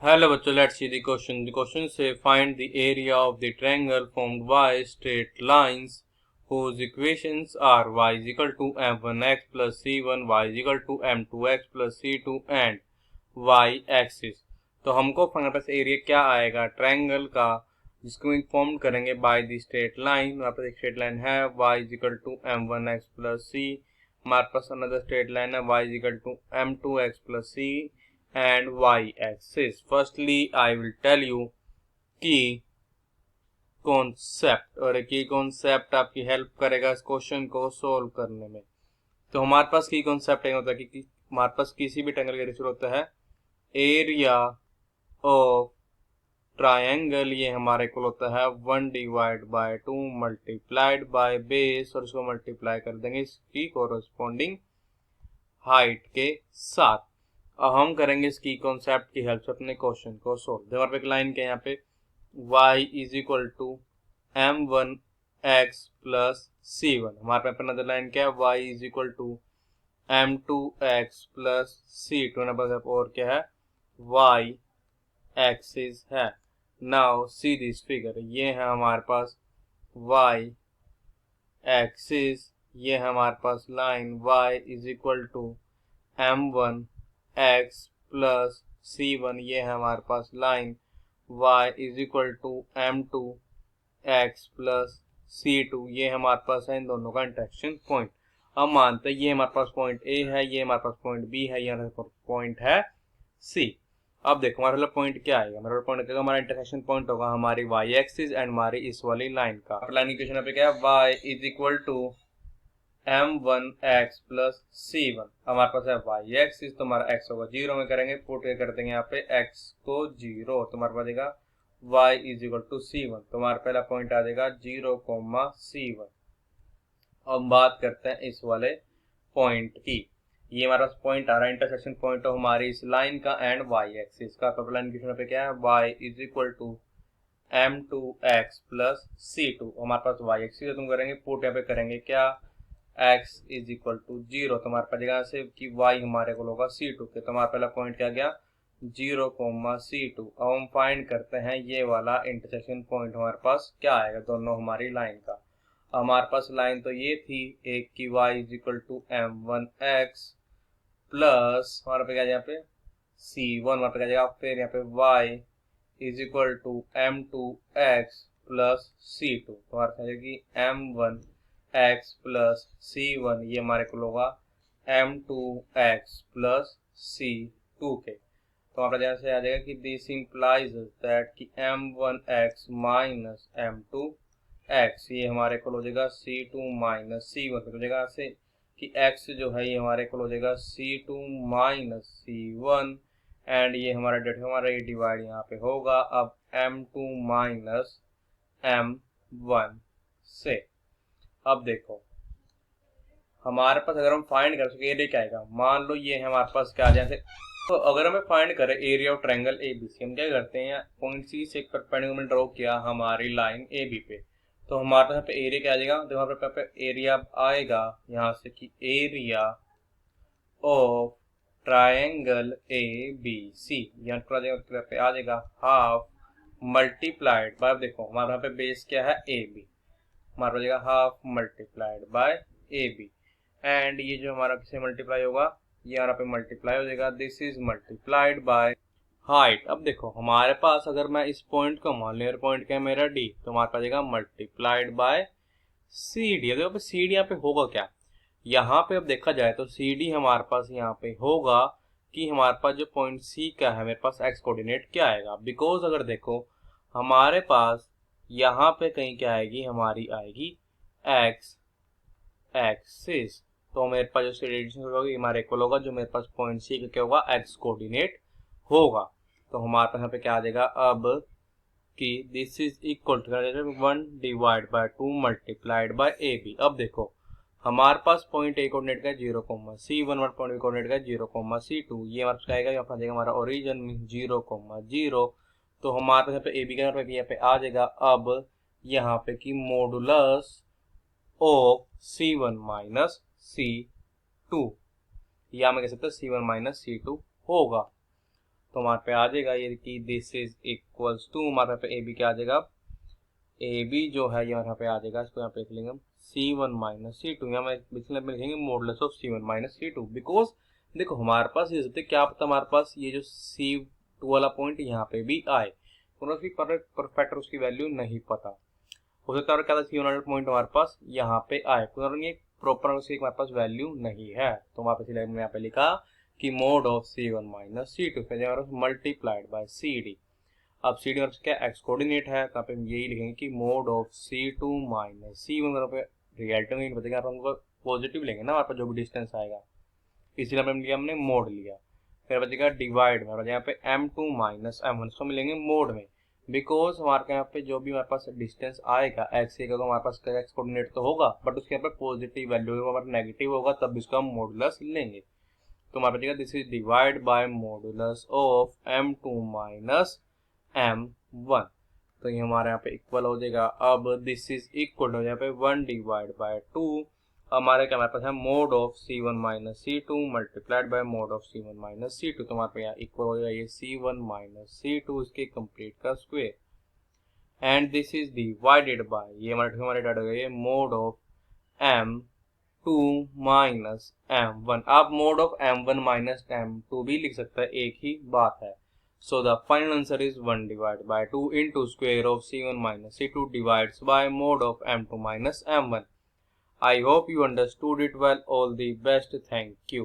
Hello बच्चों, let's see the question. The question से find the area of the triangle formed by straight lines whose equations are y is equal to m1x plus c1, y is equal to m2x plus c2 and y axis। तो हमको हमारे पास area क्या आएगा triangle का जिसको form करेंगे by the straight line. हमारे पास एक स्ट्रेट लाइन है y is equal to m1x plus c, हमारे पास अनदर स्ट्रेट लाइन है y is equal to m2x plus c and y axis। Firstly, I will tell you की concept, और एक ही concept आपकी help करेगा इस क्वेश्चन को सोल्व करने में। तो हमारे पास की कॉन्सेप्ट होता है कि हमारे पास किसी भी ट्रायंगल का रेशियो होता है एरिया ऑफ ट्रायंगल, ये हमारे को होता है 1 divide by 2 multiplied by base, और इसको मल्टीप्लाई कर देंगे इसकी कोरोस्पोंडिंग हाइट के साथ। अब हम करेंगे इसकी कॉन्सेप्ट की हेल्प से अपने क्वेश्चन को सोल्व। देखो हमारे एक लाइन के यहाँ पे y is equal to m1x plus c1, हमारे पे अनदर लाइन क्या है y is equal to m2x plus c2, हमारे पास और क्या है y एक्सिस है। नाउ सी दिस फिगर, ये है हमारे पास y एक्सिस, ये है हमारे पास line y is equal to m1 x plus c1, ये है हमारे पास line y is equal to m2 x plus c2, ये हमारे पास है इन दोनों का इंटरसेक्शन पॉइंट। हम मानते हैं ये हमारे पास पॉइंट A है, ये हमारे पास पॉइंट B है, ये हमारे पास पॉइंट है C। अब देखो हमारे वाला पॉइंट क्या आएगा, हमारा पॉइंट क्या, हमारा इंटरसेक्शन पॉइंट होगा हमारी y एक्सिस एंड हमारी इस वाली लाइन का। लाइन की इक्वेशन पे क्या है y is equal to m1x plus c1, हमारे पास है y एक्सिस, तो हमारा x होगा 0 में करेंगे पुट कर देंगे यहाँ पे x को 0, तो हमारे पास देगा y is equal to c1, तो हमारा पहला पॉइंट आ जाएगा 0,c1। अब हम बात करते हैं इस वाले पॉइंट की। ये हमारे पास पॉइंट आ रहा है इंटरसेक्शन पॉइंट हो हमारी इस लाइन का एंड y एक्सिस का। तो लाइन की पे क्या है y is equal to m2x plus c2, हमारे पास y एक्सिस है, तुम करेंगे पुट यहाँ पे करेंगे क्या x इज इक्वल टू 0, तो हमारे पास जगह से कि y हमारे को होगा c2 के, तो हमारा पहला पॉइंट क्या गया 0,c2। अब हम फाइंड करते हैं ये वाला इंटरसेक्शन पॉइंट हमारे पास क्या आएगा दोनों हमारी लाइन का। हमारे पास लाइन तो ये थी एक की y is equal to m1x plus हमारे पे क्या यहाँ पे c1, हमारे पे क्या जाएगा फिर यहाँ पे y is equal to m2x plus c2, तो हमारे पास कि m1 x प्लस c1, ये हमारे को होगा m2x प्लस c2 के। तो हमारा जैसे आ जाएगा कि दिस इंप्लाइज दैट कि m1x माइनस m2x, ये हमारे को हो जाएगा c2 माइनस c1, तो जगह से कि x जो है ये हमारे को हो जाएगा c2 माइनस c1 एंड ये हमारा डेट हमारा ये डिवाइड यहाँ पे होगा अब m2 माइनस m1 से। अब देखो हमारे पास अगर हम फाइंड कर सके एरिया क्या आएगा, मान लो ये है हमारे पास क्या जैसे, तो अगर हमें फाइंड करें एरिया ऑफ ट्रायंगल एबीसी, हम क्या करते हैं पॉइंट सी से एक परपेंडिकुलर ड्रॉ किया हमारी लाइन ए बी पे, तो हमारे पास यहाँ पे एरिया क्या आ जाएगा, तो हमारे पे एरिया आएगा यहाँ से कि area of triangle A B C, यहाँ पे आ जाएगा हाफ मल्टीप्लाइड बाय, देखो हमारे यहाँ पे बेस क्या है ए बी, हमारा हो जाएगा half multiplied by A B, and ये जो हमारा किसे मल्टीप्लाई होगा ये यहाँ पे मल्टीप्लाई हो जाएगा, this is multiplied by height. अब देखो हमारे पास अगर मैं इस पॉइंट को मान लिया, पॉइंट क्या है मेरा डी, तो हमारे पास जाएगा मल्टीप्लाइड बाय सी डी। देखो सी डी यहाँ पे होगा क्या, यहाँ पे अब देखा जाए तो सी डी हमारे पास यहाँ पे होगा कि हमारे पास जो पॉइंट सी का है मेरे पास एक्स कोऑर्डिनेट क्या आएगा, बिकॉज अगर देखो हमारे पास यहाँ पे कहीं क्या आएगी, हमारी आएगी एक्स एक्सिस, तो मेरे पास जो रेडिएशन होगा हमारे इक्वल होगा जो मेरे पास पॉइंट सी का क्या होगा एक्स कोऑर्डिनेट होगा। तो हमारे पास यहाँ पे क्या आ जाएगा अब कि this is equal to 1 divide by 2 multiplied by A B. अब देखो हमारे पास पॉइंट ए कोऑर्डिनेट का 0,c1 और पॉइंट बी कोऑर्डिनेट का 0,c2, ये हमारे पास आएगा यहाँ पर हमारा ओरिजिन में 0,0, तो हमारे पास यहाँ पे ए बी का यहाँ पे आ जाएगा अब यहाँ पे कि modulus of c1 minus c2, या मैं कह सकता हूँ c1 माइनस c2 होगा। तो हमारे पे आ जाएगा ये कि दिस इज इक्वल्स टू हमारे पे ए बी क्या आ जाएगा, ए बी जो है यहाँ पे आ जाएगा, इसको यहाँ पे लिख लेंगे हम C1 माइनस C2, यहाँ में लिखेंगे modulus of C1 minus C2, because देखो हमारे पास ये सकते क्या पता हमारे पास ये जो C2 वाला पॉइंट यहाँ पे भी आए, उसकी परफेक्ट उसकी वैल्यू नहीं पता हो सकता है क्या C1 वाला पॉइंट हमारे पास यहाँ पे आए, ये प्रॉपर उसकी हमारे पास वैल्यू नहीं है, तो वहाँ पे इसलिए यहाँ पे लिखा कि mode of C1 minus C2 हमारे पास मल्टीप्लाइड बाय CD। अब CD और क्या एक्स कोऑर्डिनेट है, तो यहाँ पे हम यही लिखेंगे कि mode of C2 minus C1 पे रियल टर्म नहीं बचेगा, हम पॉजिटिव लेंगे ना हमारे पास जो भी डिस्टेंस आएगा, इसीलिए हमने मोड लिया। फिर बचेगा डिवाइड में यहाँ पे M2 माइनस M1 इसको मिलेंगे मोड में, बिकॉज हमारे यहाँ पे जो भी हमारे पास डिस्टेंस आएगा एक्स का, हमारे पास एक्स कोऑर्डिनेट तो होगा बट उसके यहाँ पे पॉजिटिव वैल्यू होगा, हमारा नेगेटिव होगा, तब इसको हम मॉडुलस लेंगे। तो हमारे बचेगा this is divide by modulus of M2 minus M1, तो ये हमारे यहाँ पे इक्वल हो जाएगा। अब दिस इज इक्वल हो यहाँ पे 1 डिवाइड बाय 2, हमारे क्या हमारे पास है mode of C1 minus C2 multiplied by mode of C1 minus C2, तो हमारे पे यहाँ इक्वल हो जाएगा ये C1 माइनस C2 इसके कंप्लीट का square, and this is divided by ये हमारे डिवाइड हो गया ये mode of M2 minus M1। आप mode of M1 minus M2 भी लिख सकते हैं, एक ही बात है। So the final answer is 1 divided by 2 into square of C1 minus C2 divides by mode of M2 minus M1. I hope you understood it well. All the best. Thank you.